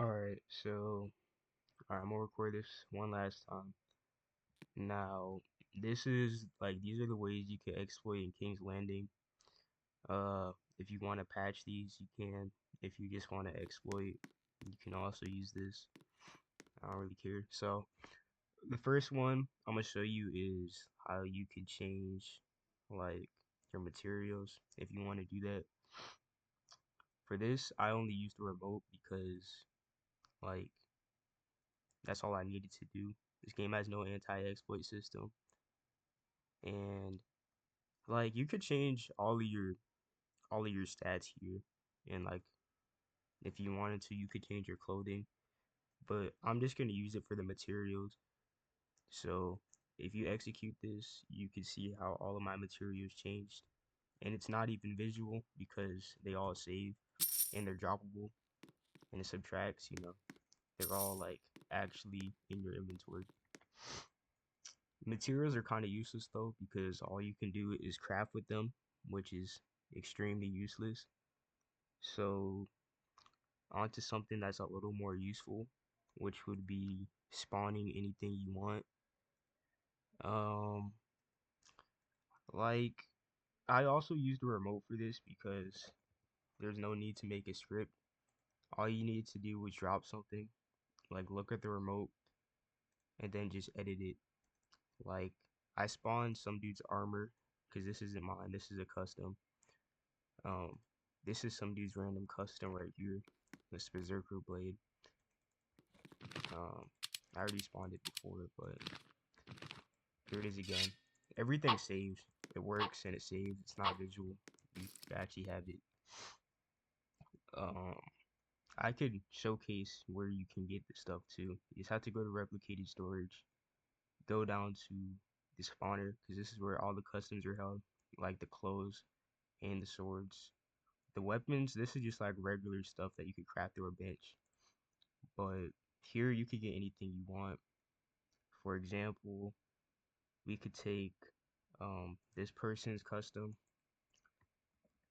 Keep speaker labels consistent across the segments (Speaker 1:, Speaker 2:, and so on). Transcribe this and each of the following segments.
Speaker 1: Alright, I'm gonna record this one last time. Now, these are the ways you can exploit in King's Landing. If you want to patch these, you can. If you just want to exploit, you can also use this. I don't really care. So, the first one I'm gonna show you is how you can change like your materials if you want to do that. For this, I only use the remote because like that's all I needed to do. This game has no anti-exploit system, and like you could change all of your stats here, and like if you wanted to, you could change your clothing. But I'm just gonna use it for the materials. So if you execute this, you can see how all of my materials changed, and it's not even visual because they all save and they're droppable, and it subtracts. They're all like actually in your inventory. Materials are kind of useless though because all you can do is craft with them, which is extremely useless. So onto something that's a little more useful, which would be spawning anything you want. Um, like I also use the remote for this because there's no need to make a script. All you need to do is drop something, like look at the remote and then just edit it. Like I spawned some dude's armor because this isn't mine. This is a custom. Um, this is some dude's random custom right here. This Berserker blade. Um, I already spawned it before, but here it is again. Everything saves. It works and it saves. It's not visual. You actually have it. Um, I could showcase where you can get the stuff too. You just have to go to replicated storage. Go down to the spawner because this is where all the customs are held, like the clothes and the swords. The weapons, this is just like regular stuff that you could craft through a bench. But here you could get anything you want. For example, we could take this person's custom,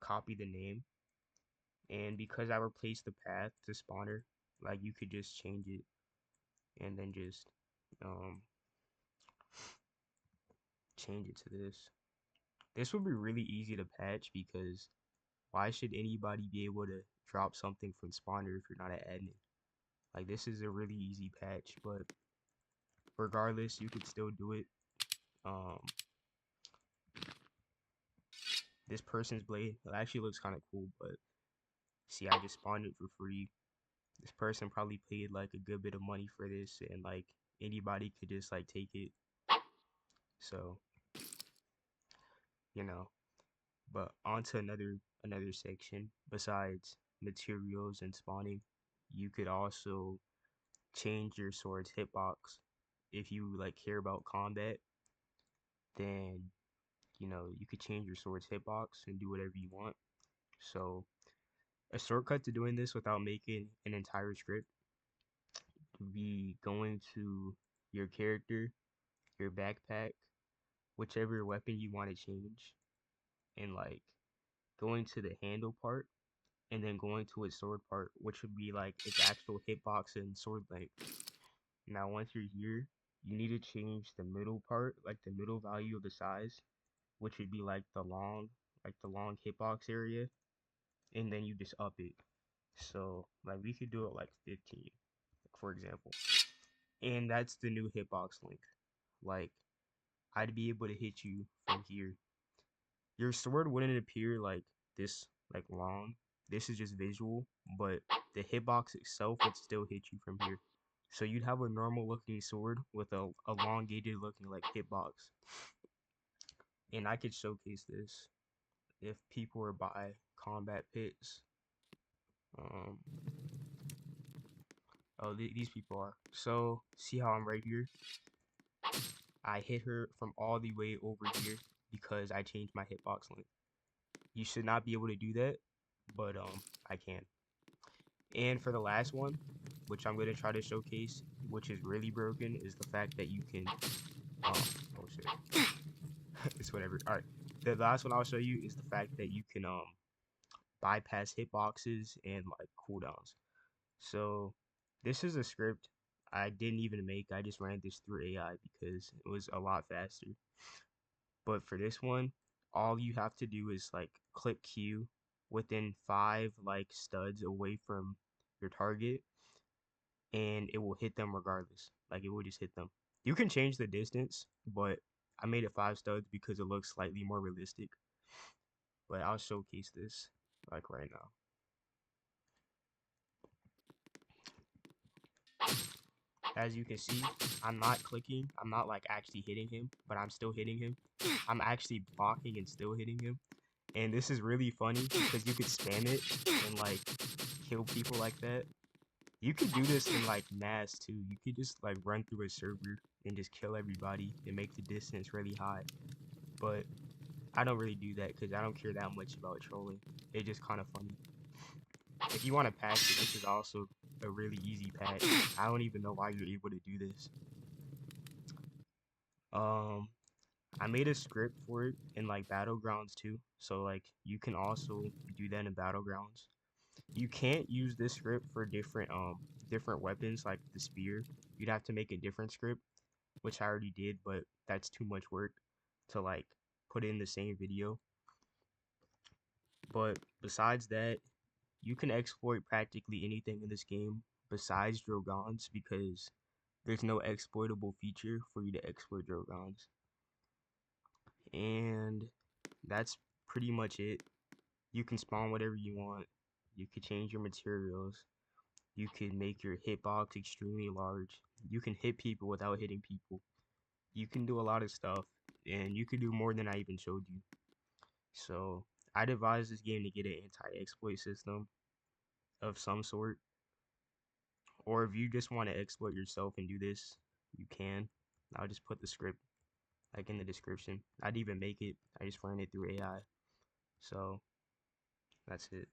Speaker 1: copy the name, and because I replaced the path to spawner, like you could just change it and then just um change it to this. This would be really easy to patch because why should anybody be able to drop something from spawner if you're not an admin? Like this is a really easy patch, but regardless, you could still do it. Um, this person's blade, it actually looks kind of cool, but see, I just spawned it for free. This person probably paid like a good bit of money for this, and like anybody could just like take it. So, you know, but onto another section besides materials and spawning, you could also change your sword's hitbox. If you like care about combat, then you could change your sword's hitbox and do whatever you want. So a shortcut to doing this without making an entire script would be going to your character, your backpack, whichever weapon you want to change, and like going to the handle part and then going to its sword part, which would be like its actual hitbox and sword length. Now once you're here, you need to change the middle part, like the middle value of the size, which would be like the long hitbox area, and then you just up it. So like we could do it like 15, like, for example. And that's the new hitbox link. Like I'd be able to hit you from here. Your sword wouldn't appear like this, like long. This is just visual, but the hitbox itself would still hit you from here. So you'd have a normal looking sword with a elongated looking like hitbox. And I could showcase this if people were by combat pits. Um, oh, these people are. So see how I'm right here? I hit her from all the way over here because I changed my hitbox length. You should not be able to do that, but I can. And for the last one, which I'm gonna try to showcase, which is really broken, is the fact that you can oh shit. It's whatever. Alright. The last one I'll show you is the fact that you can bypass hitboxes and like cooldowns. So This is a script I didn't even make. I just ran this through AI because it was a lot faster. But for this one, all you have to do is like click Q within 5 studs away from your target, and it will hit them regardless. Like it will just hit them. You can change the distance, but I made it 5 studs because it looks slightly more realistic. But I'll showcase this like right now. As you can see, I'm not clicking. I'm not like actually hitting him, but I'm still hitting him. I'm actually blocking and still hitting him. And this is really funny because you could spam it and like kill people like that. You could do this in like mass too. You could just like run through a server and just kill everybody and make the distance really high. But I don't really do that because I don't care that much about trolling. It's just kind of funny. If you want to patch it, this is also a really easy patch. I don't even know why you're able to do this. Um, I made a script for it in like battlegrounds too. So like you can also do that in battlegrounds. You can't use this script for different weapons like the spear. You'd have to make a different script, which I already did, but that's too much work to like put in the same video. But besides that, you can exploit practically anything in this game besides Drogons because there's no exploitable feature for you to exploit Drogons. And that's pretty much it. You can spawn whatever you want. You can change your materials. You can make your hitbox extremely large. You can hit people without hitting people. You can do a lot of stuff, and you can do more than I even showed you. So I'd advise this game to get an anti-exploit system of some sort. Or if you just want to exploit yourself and do this, you can. I'll just put the script like in the description. I'd even make it. I just ran it through AI. So that's it.